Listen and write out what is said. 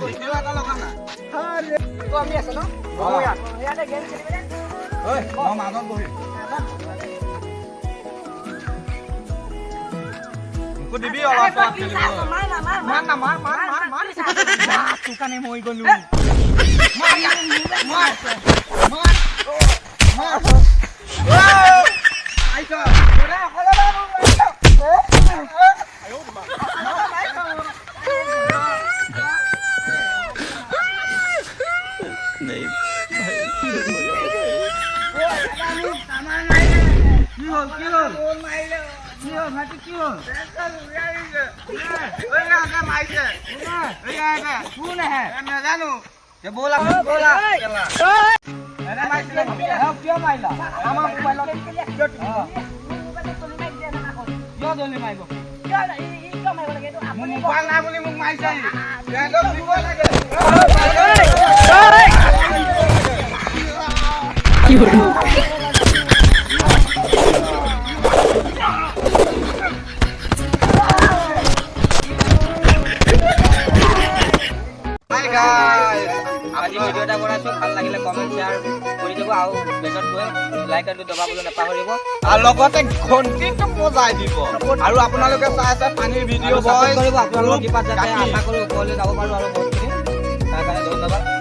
video' এটা লগা না আরে তো আমি আছে ন ইয়াতে গেম খেলিবি নে ঐ মই মাজত বহিম মোকো দিবি অলপ খেলিব মাৰ যা তোকানে মই গলো মাৰ আইছা ওরে হলে नहीं কি হল ভাইটি কি হল ওই আগা মাইছে ওই আগা কোন হে নাজানো যে বলা বলা এনে মাইছিলে কিয় মাইলা আমাৰ মোবাইলত কিয় দলি মাৰিব মোৰ মোবাইল নাই বুলি মোক মাৰিছে সিহঁতক দিব লাগে আজি ভিডিও এটা বনাইছো ভাল লাগিলে কমেন্ট শেয়ার কৰি দিব আৰু বেজত গৈ লাইক আৰু দবাবলৈ নাপাহৰিব আৰু লগতে ঘণ্টিটো বজাই দিব আৰু আপোনালোকে চাই আছে পানীৰ ভিডিঅ' কৰিব আপোনালোকৰ কিবা যাতে আশা কৰো ওপৰলৈ যাব পাৰো আৰু বহুতখিনি তাৰ কাৰণে ধন্যবাদ